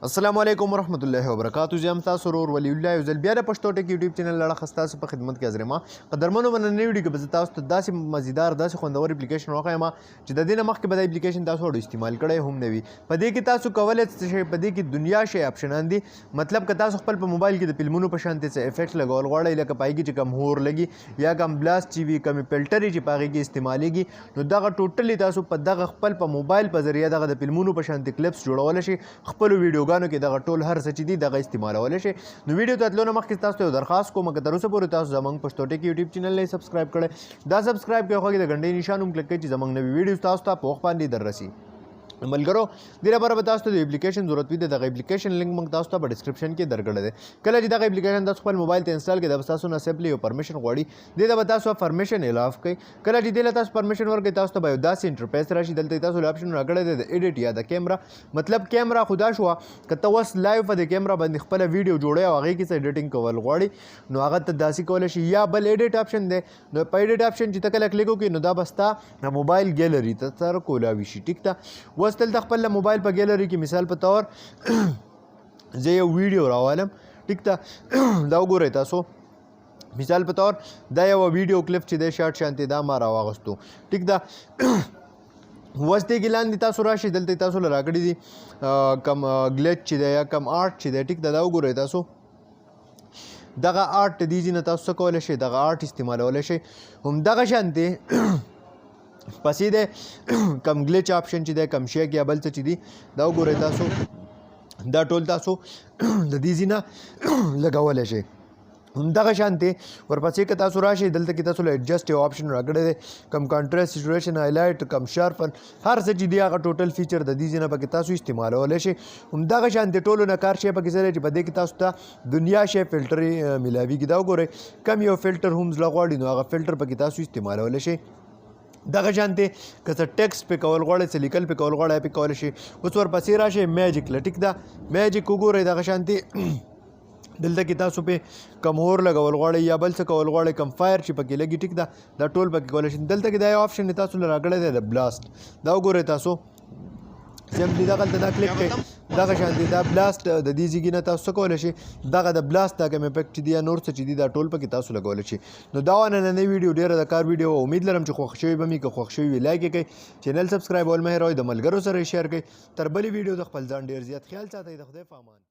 السلام علیکم ورحمۃ اللہ وبرکاتہ. زه یم تاسو ورور ولی الله یو ځل بیا د پښتو ټک یوټیوب چینل له اړخه ستاسو په خدمت کې حاضر یم. قدرمنو مننې ویډیو کې به زه تاسو ته داسې مزیدار داسې خوندور اپلیکیشن وښیم چې د دې نه مخکې به دا اپلیکیشن تاسو ورته استعمال کړی هم نه وي. په دې کې تاسو کولی شئ په دې کې دنیا شی اپشنان دي. مطلب که تاسو خپل په موبایل کې د فلمونو په شانتې څه افیکټ لګول غواړئ لکه په هغې کې چې کم هور لګي یا کم بلاست چې وي کمې فلټرې چې په هغې کې استعمالیږي نو دغه ټوټلي تاسو په دغه خپل په موبایل په ذریعه دغه د فلمونو په شانتې کلپس جوړولی شئ. خپلو ویډیوګانو کې دغه ټول هر څه چې دي دغه استعمالولی شئ. نو ویډیو ته تلو نه مخکې تاسو ته یو درخواست کوم که تر اوسه پورې تاسو زموږ پښتو ټک یوټیوب چینل نه سبسکرایب کړی دا سبسکرایب کړئ خو د غنډۍ نشان هم کلک کړئ چې زموږ نوي ویډیوز تاسو ته په وخت باندې در رسي. ملګرو دې لپاره به تاسو ته د اپلیکیشن ضرورت وي. د دغه اپلیکیشن لینک موږ تاسو ته په ډسکرپشن کې درکړی دی. کله چې دغه اپلیکیشن تاسو خپل موبایل ته انسټال کړئ دا به تاسو نه سمپلی یو پرمیشن غواړي. دې ته به تاسو پرمیشن الاف کړئ. کله چې دې له تاسو پرمیشن ورکړئ تاسو ته به یو داسې انټرفیس راشي. دلته تاسو له اپشن راکړی دی د ایډیټ یا د کیمرا. مطلب کیمرا خو دا شوه که ته اوس لایو په د کیمرا باندې خپله ویډیو جوړوې او هغې کې څه ایډیټینګ کول غواړي نو هغه ته داسې کولی شي. یا بل ایډیټ اپشن دی نو په ایډیټ اپشن چې ته کله کلیک وکړې نو دا به ستا موبایل ګیلري ته سره کولاوي شي. ټیک ده اوس دلته خپل موبایل په ګیلري کې مثال په طور زه یو ویډیو راوالم. ټیک ده دا وګورئ تاسو مثال په طور دا یو ویډیو کلپ چې دی شارټ شانتې دا ما راواغستو. ټیک ده اوس دې کې لاندې تاسو راشئ دلته تاسو له راکړي دي کم ګلیچ چې دی یا کم آرټ چې دی. ټیک ده دا وګورئ تاسو دغه آرټ دې ځینې تاسو څه کولی شئ دغه آرټ استعمالولی شئ. همدغه شانتې پسې دی کم ګلیچ آپشن چې دی کم شیک یا بل څه چې دي دا وګورئ تاسو دا ټول تاسو د دې ځینه لګولی شئ. همدغه شانتې ورپسې که تاسو راشئ دلته کې تاسو له ایډجسټ یو آپشن راکړی دی کم کانټراسټ سیچویشن هایلایټ کم شارپن هر څه چې دي هغه ټوټل فیچر د دې ځینه پکې تاسو استعمالولی شئ. همدغه شانتې ټولو نه کار شی پکې څه دی چې په دې کې تاسو ته دنیا شی فلټرې میلاویږي. دا وګورئ کم یو فلټر هم زړه غواړي نو هغه فلټر پکې تاسو استعمالولی شئ. دغه شانتې که څه ټیکسټ پې کول غواړئ څه لیکل پې کول غواړئ پې کولی شئ. اوس ورپسې راشئ میجیک له. ټیک ده میجیک وګورئ دغه شانتې دلته کې تاسو پې کم هور لګول غواړئ یا بل څه کول غواړئ کم فایر چې پکې لګي. ټیک ده دا ټول پکې کولی شئ. دلته کې دا یو آپشن تاسو له راکړی دی د بلاست. دا وګورئ تاسو سمپلی دغلته دا کلیک کړئ دغه شانتې دا بلاست د دې ځایږي نه تاسو څه کولی شئ دغه د بلاست دا کوم افیکټ چې دي یا نور څه چې دي دا ټول پکې تاسو لګولی شئ. نو دا نننۍ ویډیو ډېره د کار ویډیو امید لرم چې خوښ شوي به مې که خوښ شوي وي لایک یې کړئ چینل سبسکرایبول مه هېروئ د ملګرو سره یې شیر کړئ. تر بلې ویډیو د خپل ځان ډېر زیات خیال ساتئ. د خدای په امان.